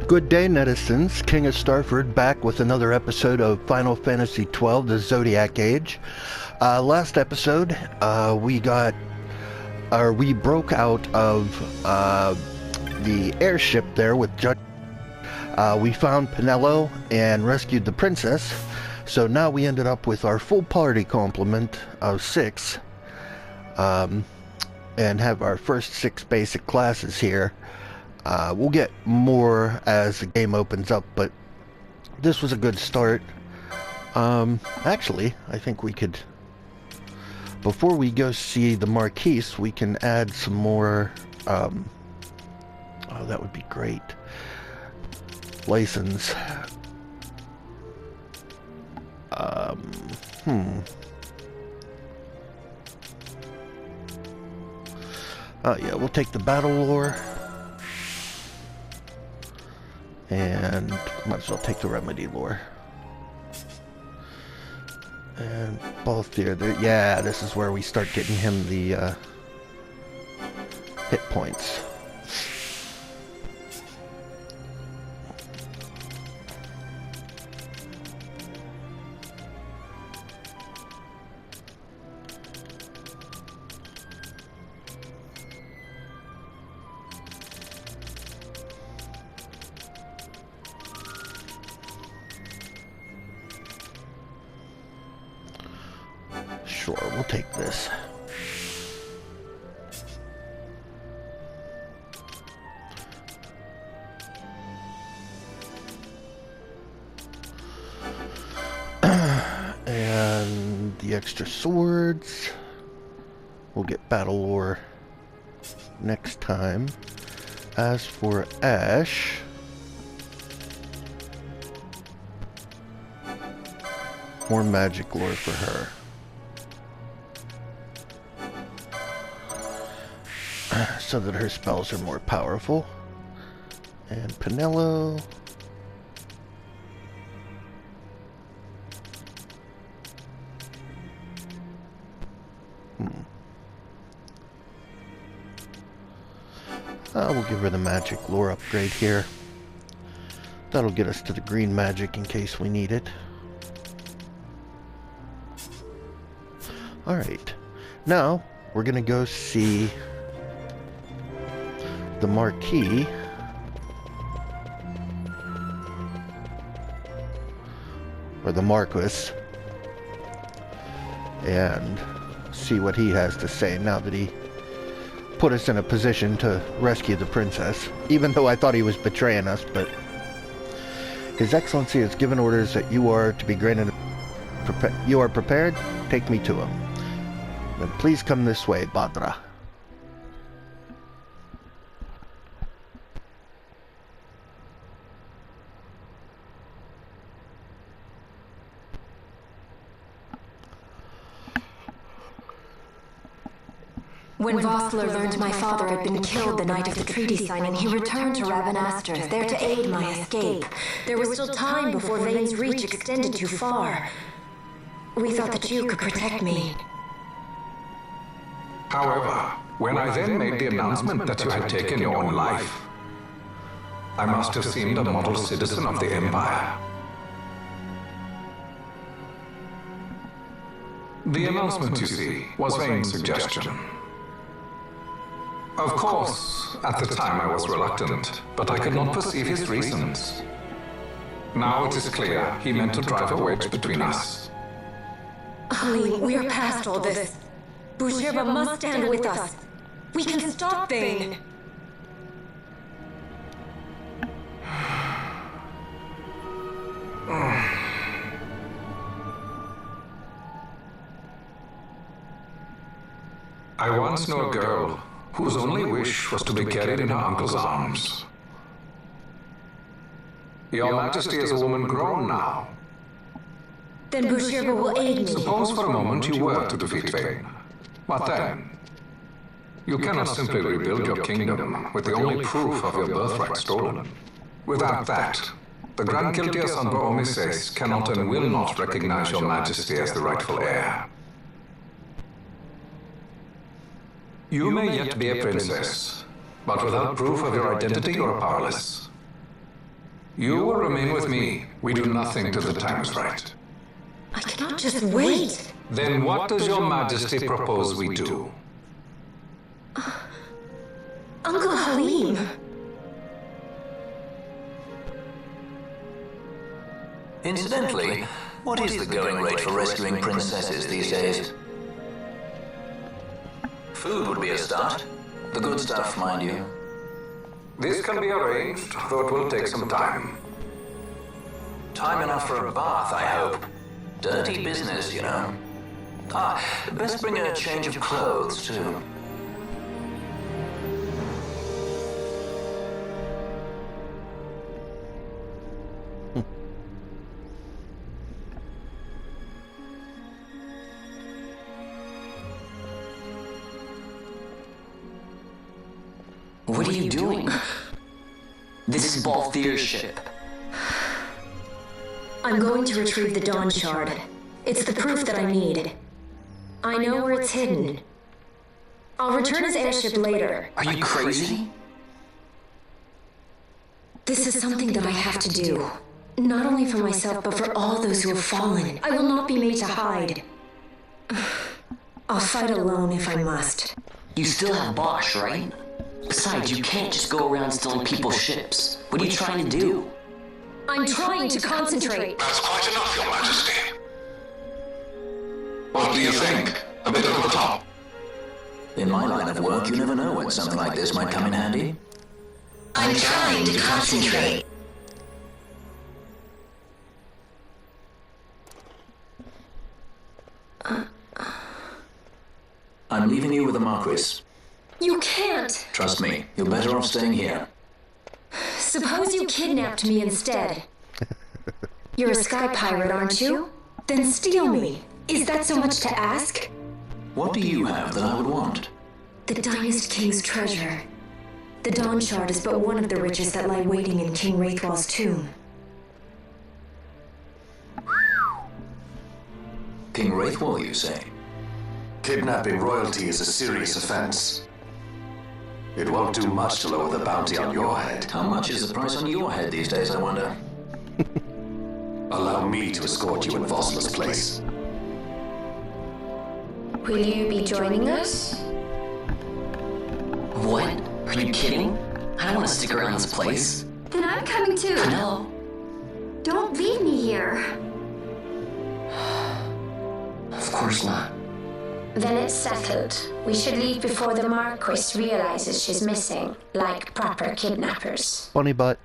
Good day, netizens. King of Starford back with another episode of Final Fantasy XII, the ZODIAC Age. Last episode, we broke out of the airship there with Judge. We found Pinello and rescued the princess. So now we ended up with our full party complement of 6. And have our first 6 basic classes here. We'll get more as the game opens up, but this was a good start. Actually, I think we could, before we go see the Marquise, we can add some more, oh, that would be great. License. Oh yeah, we'll take the battle lore. And might as well take the remedy lore. And Balthier, yeah, this is where we start getting him the hit points. Sure, we'll take this. And the extra swords. We'll get battle lore next time. As for Ash, more magic lore for her. So that her spells are more powerful. And Pinello. We'll give her the magic lore upgrade here. That'll get us to the green magic in case we need it. Alright. Now, we're gonna go see the Marquis, or the Marquis, and see what he has to say now that he put us in a position to rescue the princess, even though I thought he was betraying us. But His Excellency has given orders that you are to be granted. You are prepared? Take me to him. Then please come this way, Badra. When Vossler learned my father had been killed the night of the treaty signing, he returned to Ravenasters, there to aid my escape. There was still time before Vane's reach extended too far. We thought that you could protect me. However, when I then made the announcement that you had taken your own life, I must have seemed a model citizen of the Empire. The announcement, you see, was Vane's suggestion. Of course, at the time I was reluctant, but I could not perceive his reasons. Now it is clear he meant to drive a wedge between us. Helene, we are past all this. Bhujerba must stand with us. We can stop Vane. I once knew a girl whose only wish was to be carried in her uncle's arms. Your Majesty is a woman grown now. Then Bhujerba will aid me. Suppose for a moment you were to defeat Vane. What then? You cannot simply rebuild your kingdom with the only proof of your birthright stolen. Without that, the Grand Kiltias on Omises cannot and will not recognize your Majesty as the rightful heir. You may yet be a princess, but without proof of your identity, you are powerless. You will remain with me. We do nothing till the time is right. I cannot just wait. Then what does your majesty propose we do? Uncle Halim. Incidentally, what is the going rate for rescuing princesses these days? Food would be a start. The good stuff, mind you. This can be arranged, though it will take some time. Time enough for a bath, I hope. Dirty business, you know. Best bring a change of clothes, too. What are you doing? This is Balthier's ship. I'm going to retrieve the Dawn Shard. It's the proof that I need. I know where it's hidden. I'll return his airship later. Are you crazy? This is something that I have to do. Not only for myself, but for all those who have fallen. I will not be made to hide. I'll fight alone if I must. You still have Bosch, right? Besides, you can't just go around stealing people's ships. What are you trying to do? I'm trying to concentrate. That's quite enough, Your Majesty. What do you think? A bit over the top? In my line of work, you never know when something like this might come in handy. I'm trying to concentrate. I'm leaving you with the Marquis. You can't. Trust me, you're better off staying here. Suppose you kidnapped me instead. You're a sky pirate, aren't you? Then steal me. Is that so much to ask? What do you have that I would want? The Dynast King's treasure. The Dawn Shard is but one of the riches that lie waiting in King Wraithwall's tomb. King Wraithwall, you say? Kidnapping royalty is a serious offense. It won't do much to lower the bounty on your head. How much is the price on your head these days, I wonder? Allow me to escort you in Vossler's place. Will you be joining us? What? Are you kidding? I don't want to stick around this place. Then I'm coming too. No. Don't leave me here. Of course not. Then it's settled. We should leave before the Marquis realizes she's missing, like proper kidnappers. Bunny butt.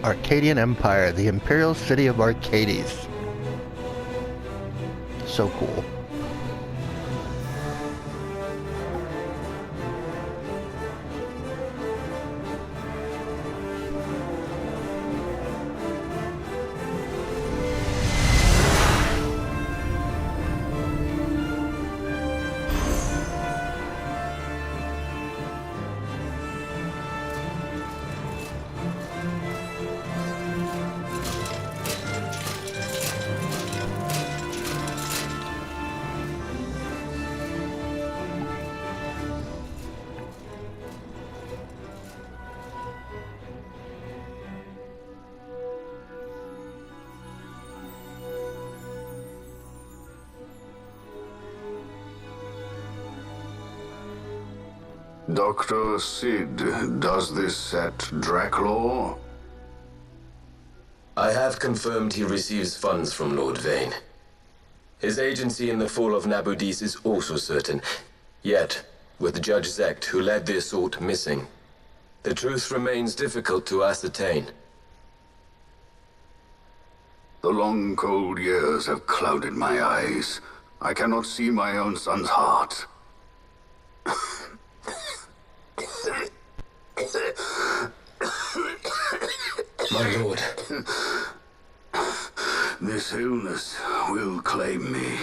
Arcadian Empire, the Imperial City of Arcades. So cool. Dr. Sid, does this set Draclaw? I have confirmed he receives funds from Lord Vane. His agency in the fall of Nabudis is also certain. Yet, with Judge Zekt, who led the assault, missing, the truth remains difficult to ascertain. The long, cold years have clouded my eyes. I cannot see my own son's heart. My lord. This illness will claim me.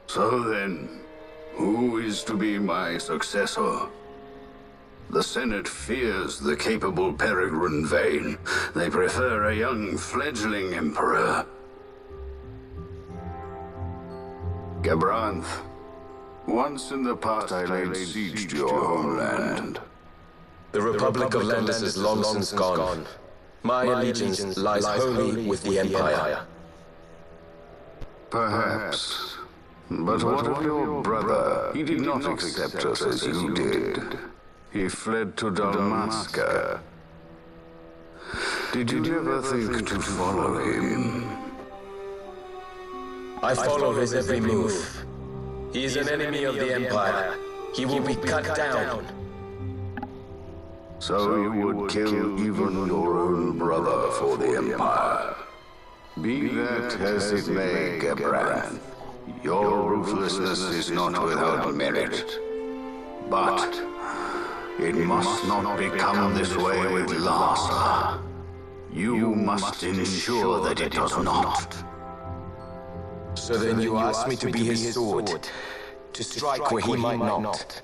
So then, who is to be my successor? The Senate fears the capable Peregrine Vane. They prefer a young fledgling emperor. Gabranth, once in the past I laid siege to your homeland. The Republic of Landis is long since gone. My allegiance lies wholly with the Empire. Perhaps. But what of your brother? He did not accept us as you did. He fled to Dalmaska. Did you ever think to follow him? I follow his every move. He is an enemy of the Empire. He will be cut down. So you would kill even your own brother for the Empire. Be that as it may, Gabranth, your ruthlessness is not without merit. But it must not become this way with Larsa. You must ensure that it does not. So then you ask me to be his sword, to strike where he might not.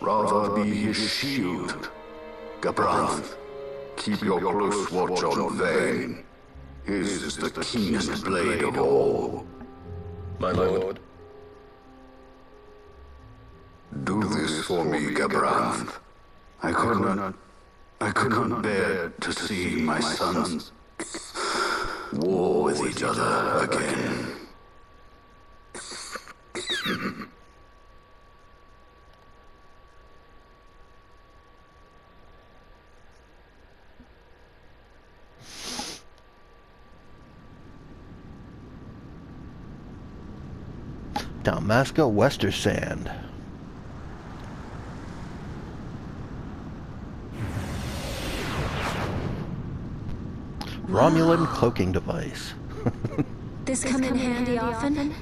Rather be his shield. Gabranth, keep your close watch on Vane. His is the keenest blade of all. My lord. Do this for me, Gabranth. I could not bear to see my sons war with each other again. Dalmasca Wester Sand. Romulan cloaking device. This come in handy often?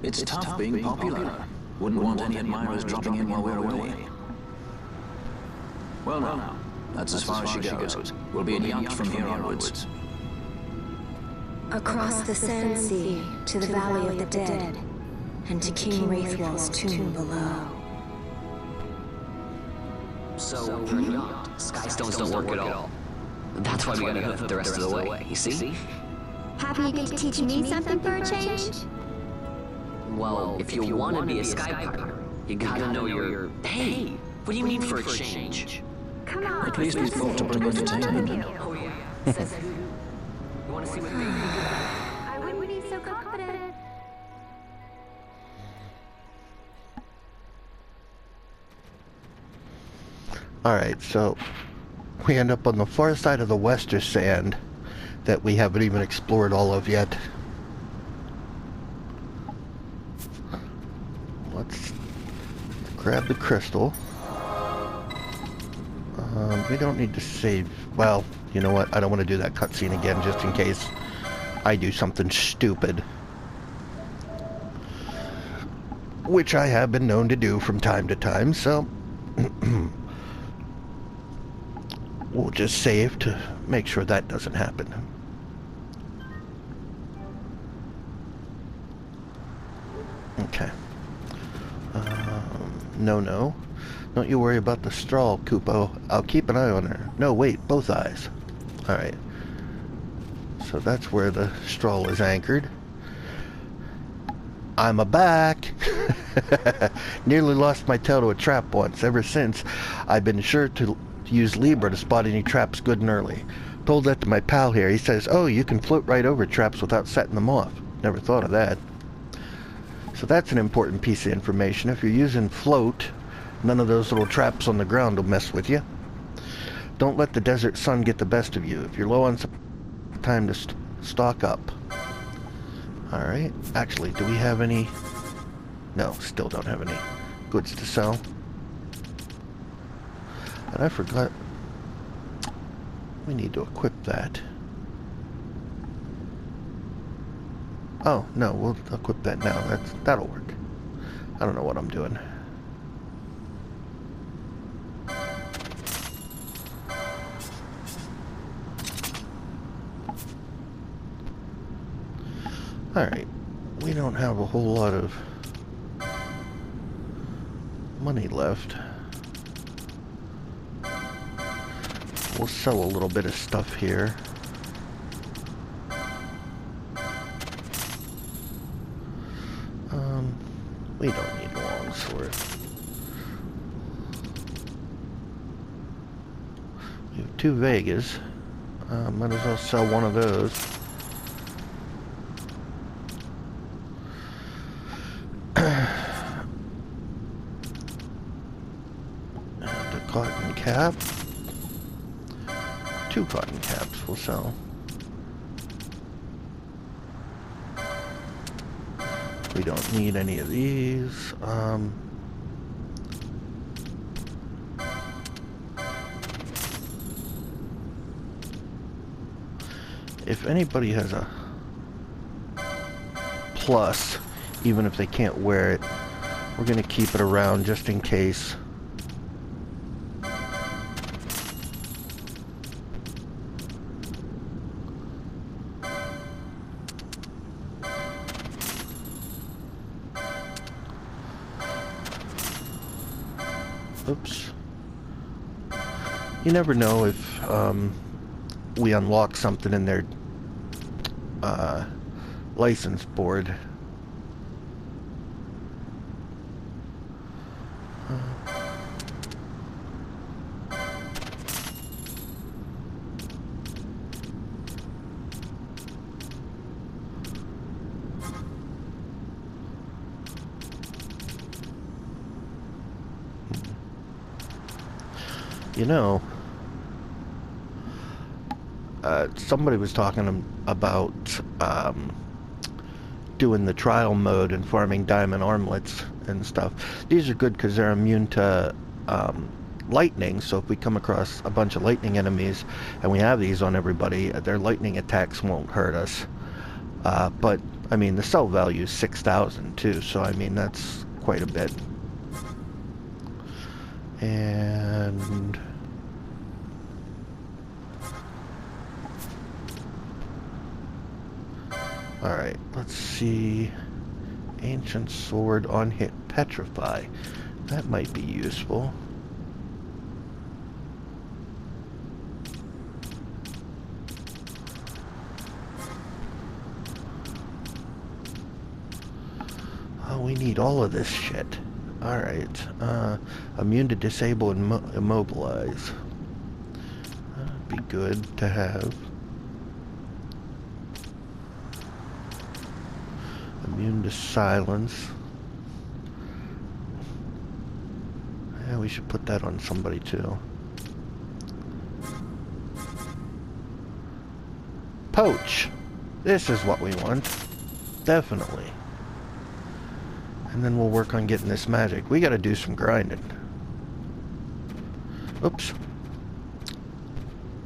It's tough being popular. Wouldn't want any admirers dropping in while we're away. Well now, that's as far as she goes. We'll be in yacht from here onwards. Across the Sand Sea, to the Valley of the Dead, and to King Wraithwall's tomb below. So, we're not. Skystones don't work at all. That's why we gotta go the rest of the way, you see? Happy you get to teach me something for a change? Well, if you want to be a sky pirate, you gotta know your... Hey, what do you mean for a change? Come on, At least we thought to bring entertainment. Oh yeah, says who? You wanna see what they think? I wouldn't be so confident. Alright, so we end up on the far side of the Wester Sand that we haven't even explored all of yet. Let's grab the crystal. We don't need to save. Well, you know what? I don't want to do that cutscene again just in case I do something stupid. Which I have been known to do from time to time, so we'll just save to make sure that doesn't happen. Okay. No. Don't you worry about the straw, Kupo. I'll keep an eye on her. No, wait, both eyes. Alright. So that's where the straw is anchored. I'm back! Nearly lost my tail to a trap once. Ever since, I've been sure to use Libra to spot any traps good and early. Told that to my pal here. He says, oh, you can float right over traps without setting them off. Never thought of that. So that's an important piece of information. If you're using float, none of those little traps on the ground will mess with you. Don't let the desert sun get the best of you. If you're low on time to stock up. Alright. Actually, do we have any... No, still don't have any goods to sell. And I forgot... We need to equip that. Oh, no, we'll equip that now. That'll work. I don't know what I'm doing. Alright, we don't have a whole lot of money left. We'll sell a little bit of stuff here. We don't need a long sword. We have 2 Vegas. Might as well sell one of those. And a cotton cap. 2 cotton caps we'll sell. We don't need any of these. If anybody has a plus, even if they can't wear it, we're going to keep it around just in case. Oops. You never know if we unlock something in their license board. You know, somebody was talking about doing the trial mode and farming diamond armlets and stuff. These are good because they're immune to lightning, so if we come across a bunch of lightning enemies and we have these on everybody, their lightning attacks won't hurt us. But, I mean, the sell value is 6,000 too, so I mean, that's quite a bit. And alright, let's see. Ancient sword on hit petrify. That might be useful. Oh, we need all of this shit. Alright, immune to disable and immobilize. That'd be good to have. Immune to silence. Yeah, we should put that on somebody too. Poach! This is what we want. Definitely. And then we'll work on getting this magic. We gotta do some grinding. Oops.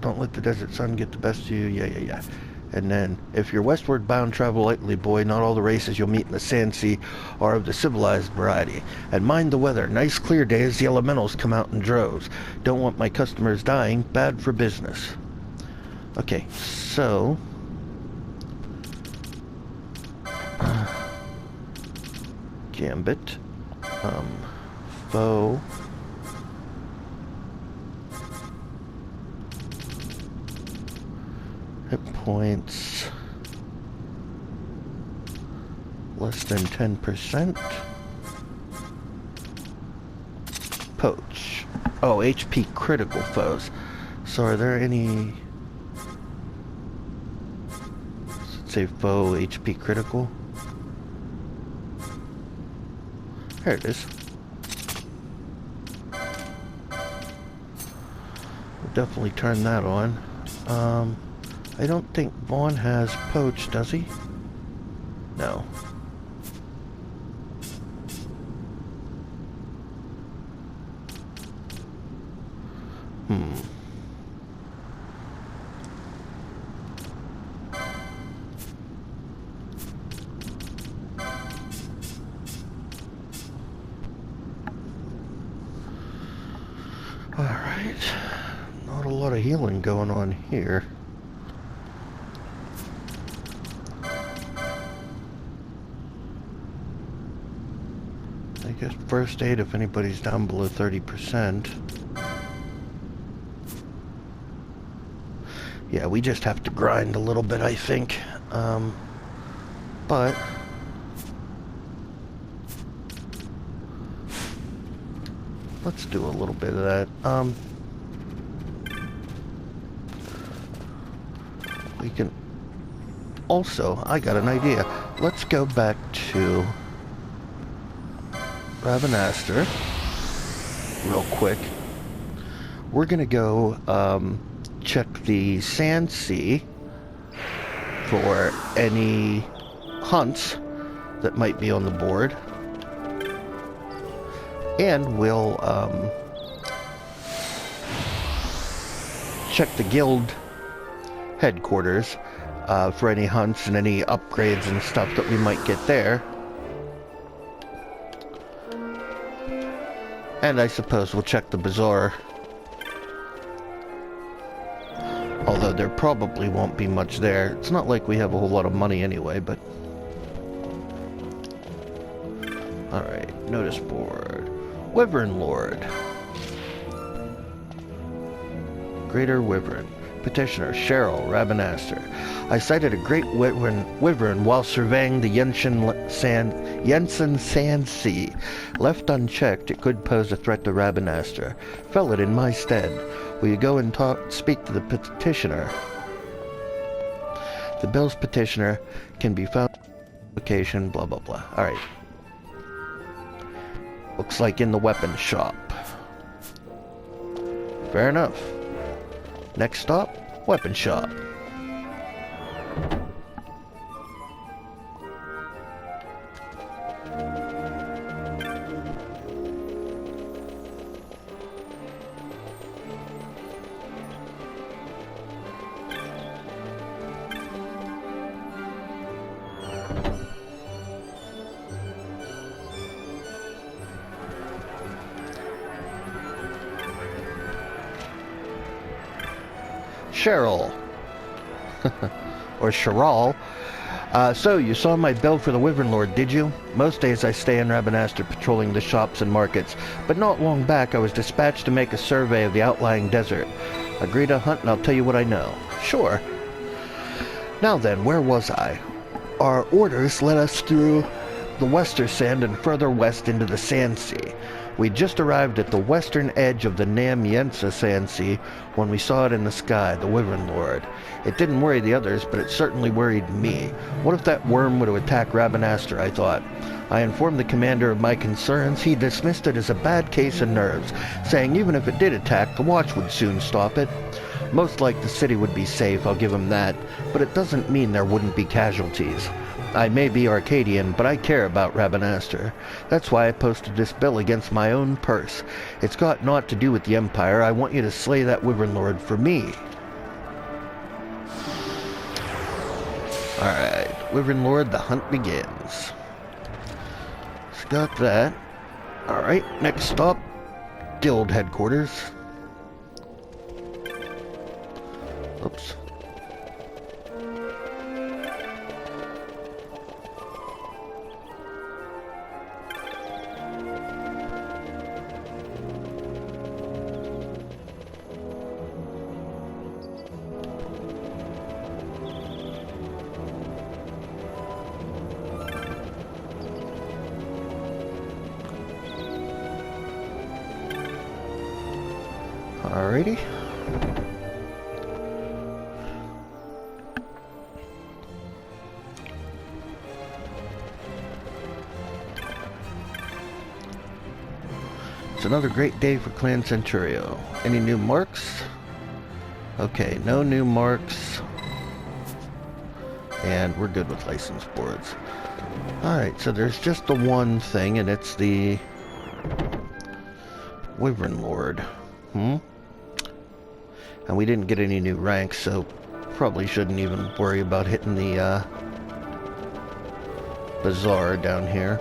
Don't let the desert sun get the best of you. Yeah. And then, if you're westward bound, travel lightly, boy. Not all the races you'll meet in the Sand Sea are of the civilized variety. And mind the weather. Nice clear days, the elementals come out in droves. Don't want my customers dying. Bad for business. Okay, so... Gambit. Foe. Hit points. Less than 10%. Poach. Oh, HP critical foes. So are there any... Let's say foe HP critical. There it is. We'll definitely turn that on. I don't think Vaughn has poach, does he? No. Alright. Not a lot of healing going on here. I guess first aid if anybody's down below 30%. Yeah, we just have to grind a little bit, I think. But let's do a little bit of that. We can... Also, I got an idea. Let's go back to Ravenaster real quick. We're gonna go check the Sand Sea for any hunts that might be on the board. And we'll check the guild headquarters for any hunts and any upgrades and stuff that we might get there. And I suppose we'll check the bazaar. Although there probably won't be much there. It's not like we have a whole lot of money anyway, but... Alright, notice board. Wyvern Lord. Greater Wyvern. Petitioner, Cheryl, Ravenaster. I sighted a great wyvern while surveying the Jensen Sand Sea. Left unchecked, it could pose a threat to Ravenaster. Fell it in my stead. Will you go and speak to the petitioner? The bill's petitioner can be found location, blah blah blah. Alright. Looks like in the weapon shop. Fair enough. Next stop, weapon shop. Cheryl. Or Cheryl. So, you saw my bill for the Wyvern Lord, did you? Most days I stay in Ravenaster patrolling the shops and markets, but not long back I was dispatched to make a survey of the outlying desert. Agree to hunt and I'll tell you what I know. Sure. Now then, where was I? Our orders led us through the Western Sand and further west into the Sand Sea. We just arrived at the western edge of the Nam-Yensa Sand Sea when we saw it in the sky, the Wyvern Lord. It didn't worry the others, but it certainly worried me. What if that worm were to attack Ravenaster, I thought. I informed the commander of my concerns. He dismissed it as a bad case of nerves, saying even if it did attack, the watch would soon stop it. Most like the city would be safe, I'll give him that, but it doesn't mean there wouldn't be casualties. I may be Arcadian, but I care about Ravenaster. That's why I posted this bill against my own purse. It's got naught to do with the Empire. I want you to slay that Wyvern Lord for me. Alright, Wyvern Lord, the hunt begins. It's got that. Alright, next stop, guild headquarters. Oops. Alrighty. It's another great day for Clan Centurio. Any new marks? Okay, no new marks. And we're good with license boards. Alright, so there's just the one thing, and it's the Wyvern Lord. And we didn't get any new ranks, so probably shouldn't even worry about hitting the bazaar down here.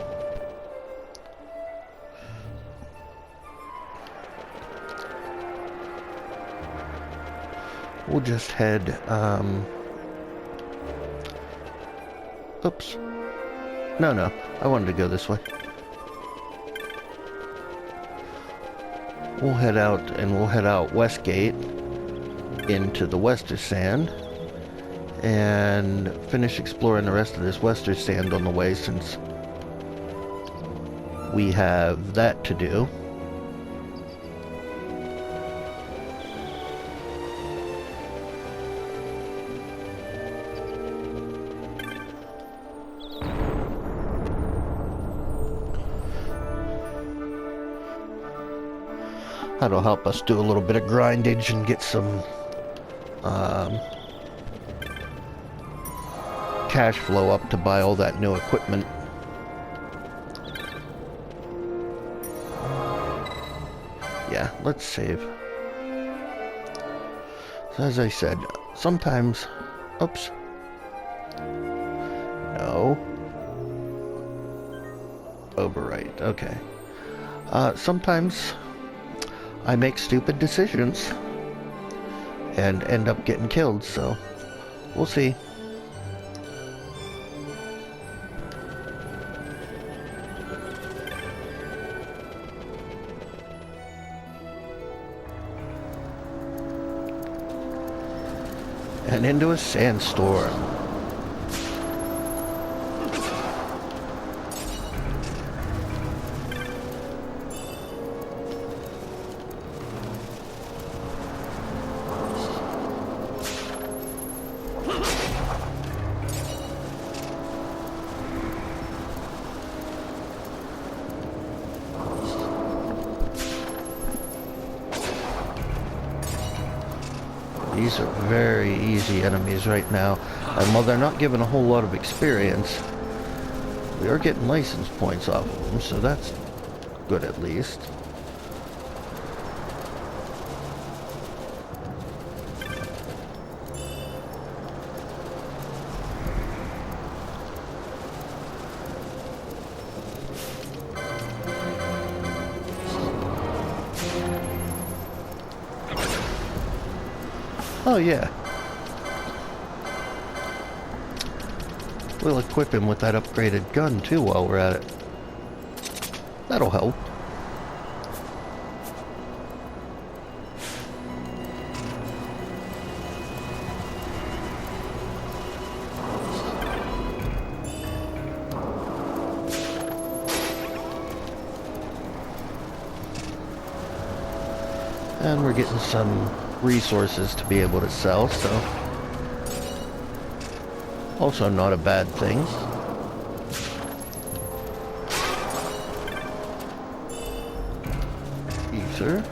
We'll just head, oops. No, I wanted to go this way. We'll head out, and we'll head out Westgate into the Western Sand and finish exploring the rest of this Western Sand on the way, since we have that to do. That'll help us do a little bit of grindage and get some cash flow up to buy all that new equipment. Yeah, let's save. So as I said, sometimes... Oops. No. Overwrite, okay. Sometimes I make stupid decisions and end up getting killed, so we'll see. And into a sandstorm. These are very easy enemies right now, and while they're not given a whole lot of experience, we are getting license points off of them, so that's good at least. Oh yeah. We'll equip him with that upgraded gun too while we're at it. That'll help. And we're getting some resources to be able to sell, so also not a bad thing. Ether.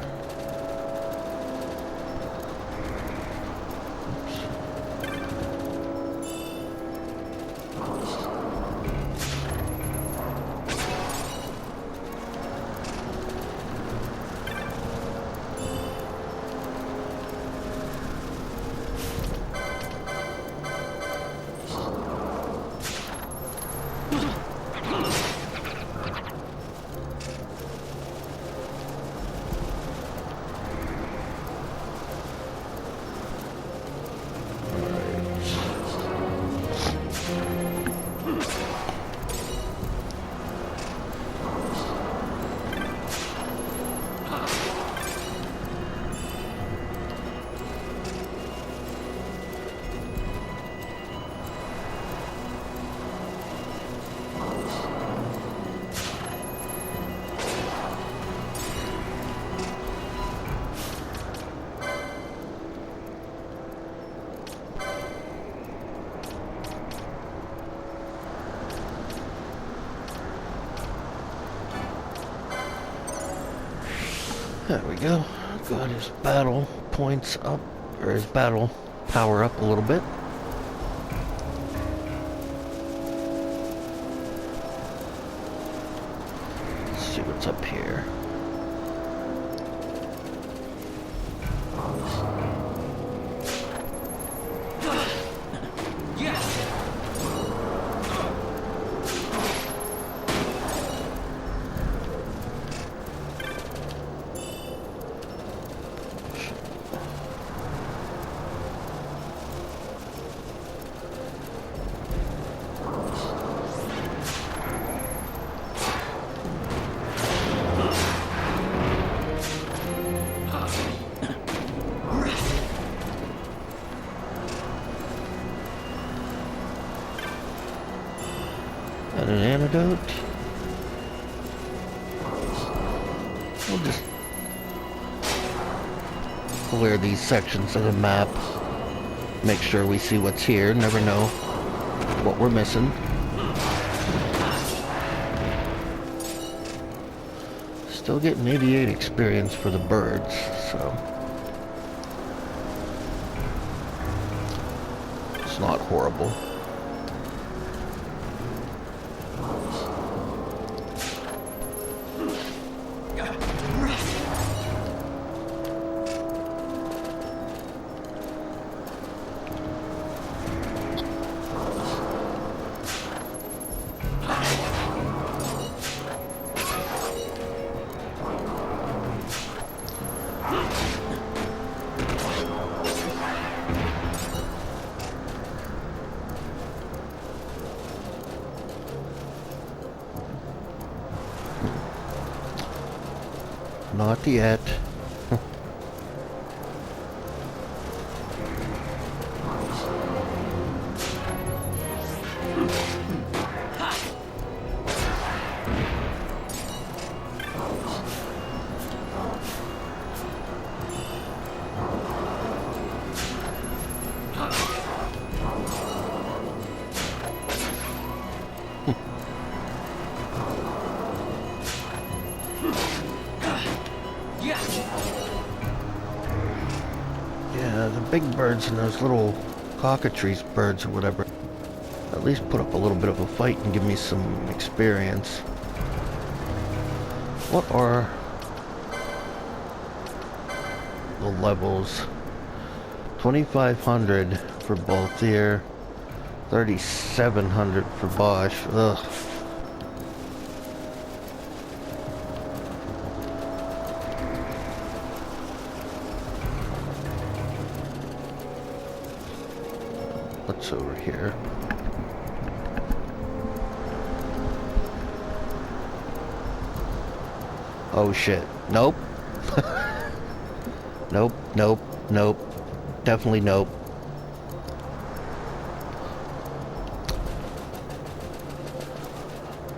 There we go. Got his battle points up, or his battle power up a little bit. Let's see what's up here. Got an antidote. We'll just clear these sections of the map. Make sure we see what's here. Never know what we're missing. Still getting 88 experience for the birds, so it's not horrible. Not yet. Yeah, the big birds and those little cockatrice birds or whatever at least put up a little bit of a fight and give me some experience. What are the levels? 2,500 for Balthier, 3,700 for Bosch. Ugh. What's over here? Oh shit. Nope. Nope, nope, nope. Definitely nope.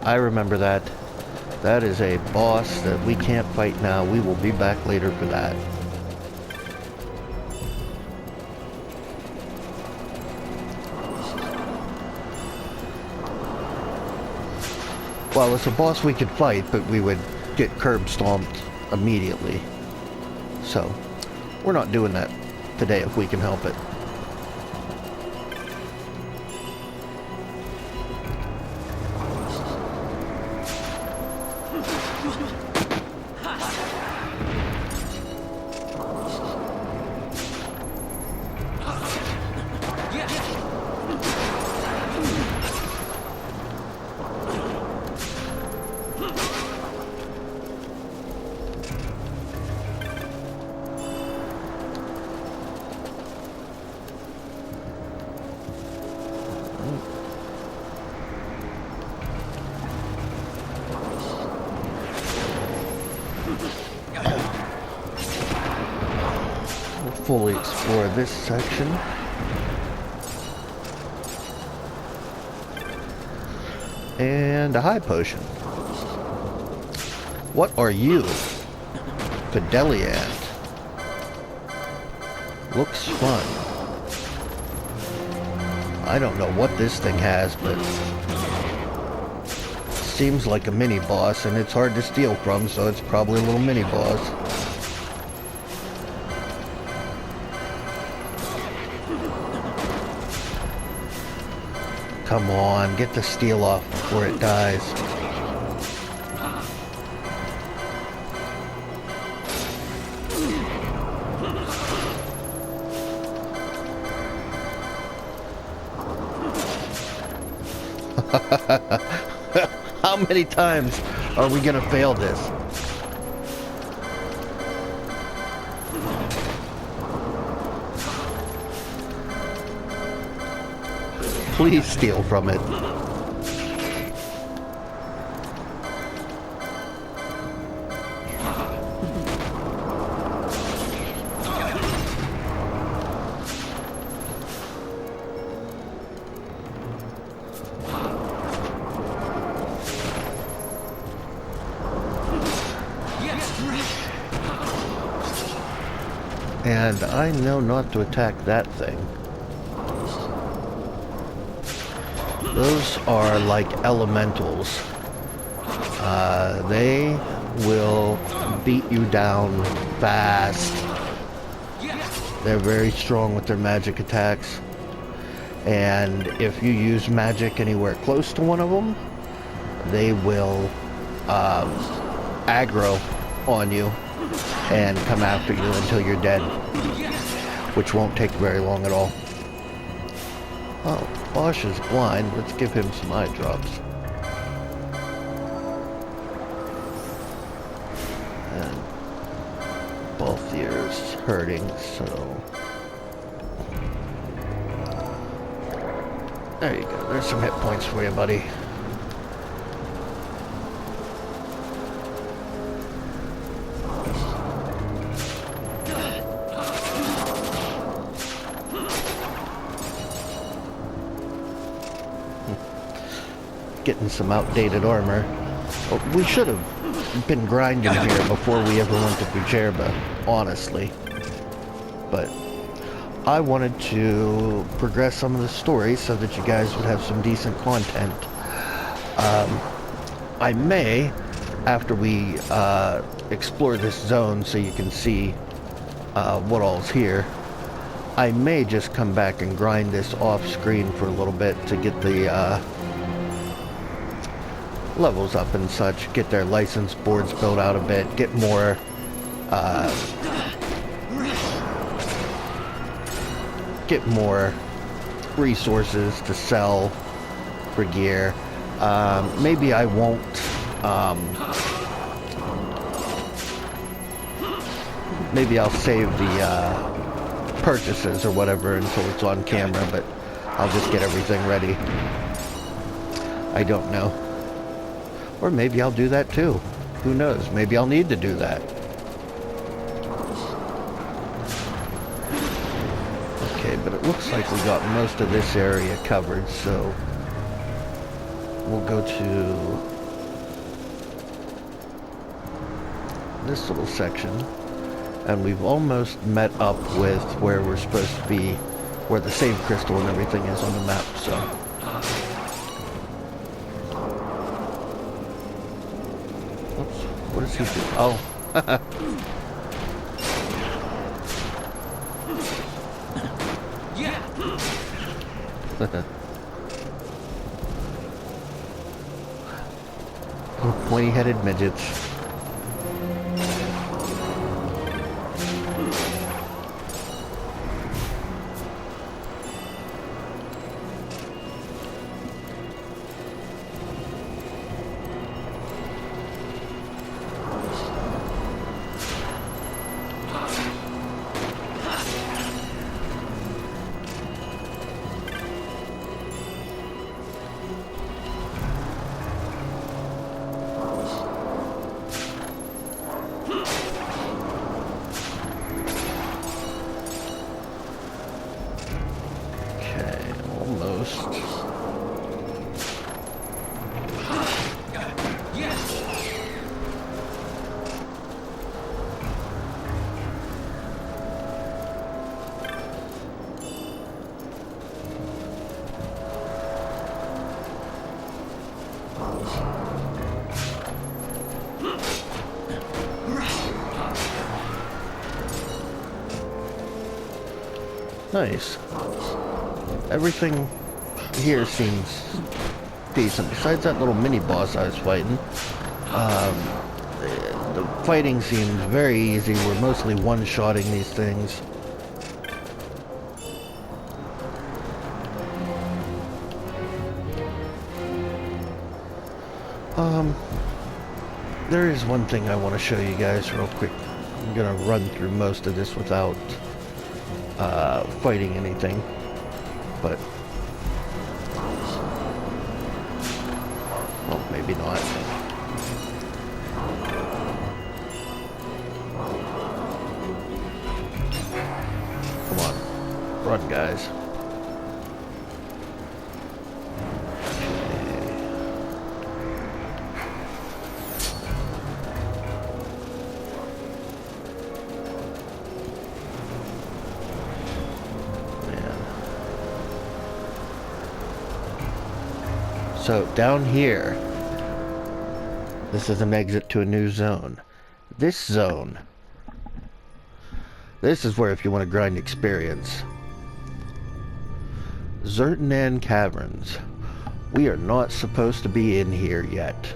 I remember that. That is a boss that we can't fight now. We will be back later for that. Well, it's a boss we could fight, but we would get curb stomped immediately. So, we're not doing that today if we can help it. We'll fully explore this section. And a high potion. What are you? Fideliant. Looks fun. I don't know what this thing has, but seems like a mini boss, and it's hard to steal from, so it's probably a little mini boss. Come on, get the steal off before it dies. How many times are we gonna fail this? Please steal from it. And I know not to attack that thing. Those are like elementals. They will beat you down fast. They're very strong with their magic attacks. And if you use magic anywhere close to one of them, they will aggro on you and come after you until you're dead, which won't take very long at all. Oh, Bosch is blind. Let's give him some eye drops. And both ears hurting, so... There you go. There's some hit points for you, buddy. Getting some outdated armor. Well, we should have been grinding here before we ever went to Bhujerba, honestly. But I wanted to progress some of the story so that you guys would have some decent content. I may, after we explore this zone so you can see what all's here, I may just come back and grind this off screen for a little bit to get the levels up and such, get their license boards built out a bit, get more resources to sell for gear. Maybe I won't maybe I'll save the purchases or whatever until it's on camera, but I'll just get everything ready. I don't know. Or maybe I'll do that too. Who knows? Maybe I'll need to do that. Okay, but it looks like we got most of this area covered, so we'll go to this little section, and we've almost met up with where we're supposed to be, where the save crystal and everything is on the map, so... What does he do? Oh. Pointy-headed midgets. Nice. Everything here seems decent. Besides that little mini-boss I was fighting, the fighting seems very easy. We're mostly one-shotting these things. There is one thing I want to show you guys real quick. I'm gonna run through most of this without fighting anything, but well, maybe not. Come on, run, guys. So down here, This is an exit to a new zone. This zone. This is where if you want to grind experience. Zertanan Caverns. We are not supposed to be in here yet.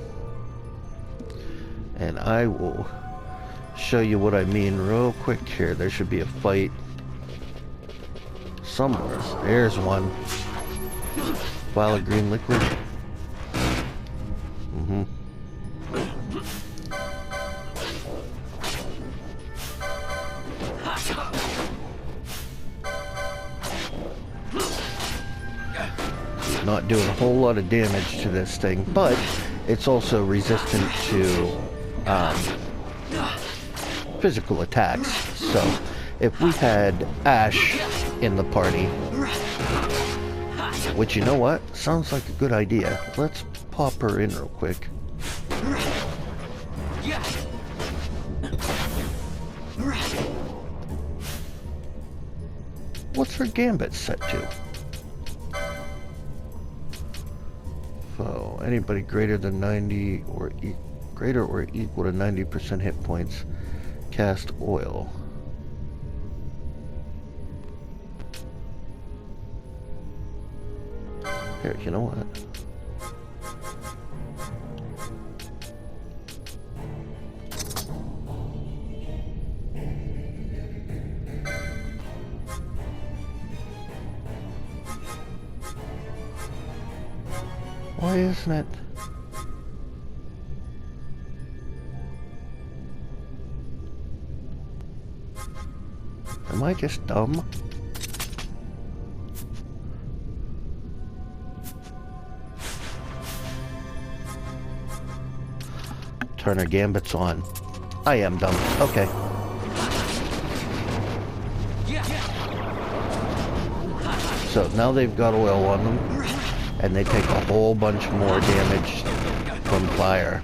And I will show you what I mean real quick here. There should be a fight somewhere. There's one. Vial of green liquid. Not doing a whole lot of damage to this thing, but it's also resistant to physical attacks. So if we had Ash in the party, which, you know what, sounds like a good idea. Let's pop her in real quick. What's her gambit set to? Foe. Anybody greater than 90 or greater or equal to 90% hit points. Cast oil. Here, you know what? Why isn't it? Am I just dumb? Turner Gambit's on. I am dumb. Okay. So now they've got oil on them, and they take a whole bunch more damage from fire.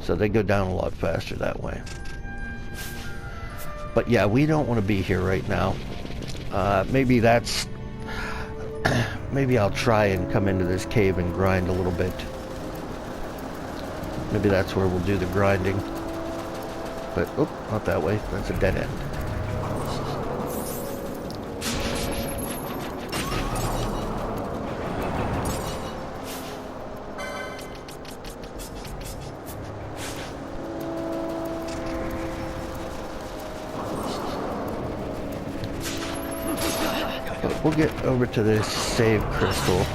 So they go down a lot faster that way. But yeah, we don't want to be here right now. Maybe that's... maybe I'll try and come into this cave and grind a little bit. Maybe that's where we'll do the grinding. But, oh, not that way. That's a dead end. But we'll get over to this save crystal.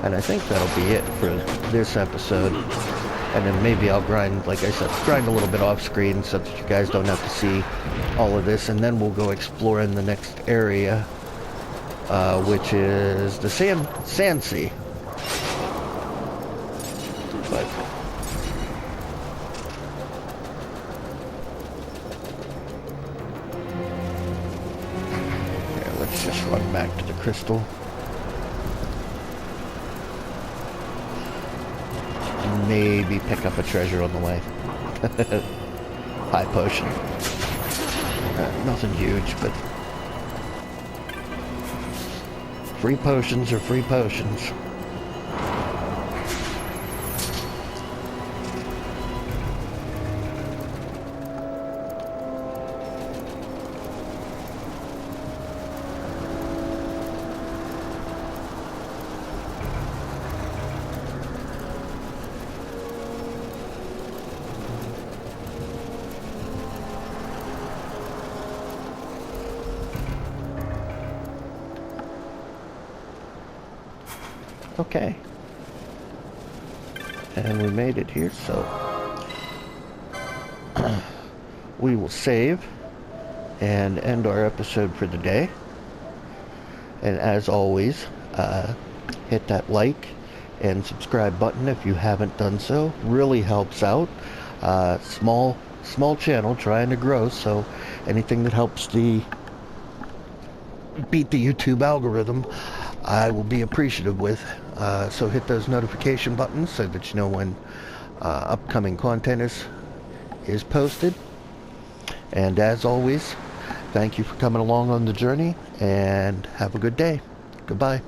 And I think that'll be it for this episode. And then maybe I'll grind, like I said, grind a little bit off screen so that you guys don't have to see all of this. And then we'll go explore in the next area, which is the Sand Sea. But yeah, let's just run back to the crystal. Maybe pick up a treasure on the way. High potion. Nothing huge, but free potions are free potions. Okay. And we made it here, so we will save and end our episode for the day. And as always, hit that like and subscribe button if you haven't done so. Really helps out. Small channel trying to grow, so anything that helps beat the YouTube algorithm, I will be appreciative with. So hit those notification buttons so that you know when upcoming content is posted. And as always, thank you for coming along on the journey, and have a good day. Goodbye.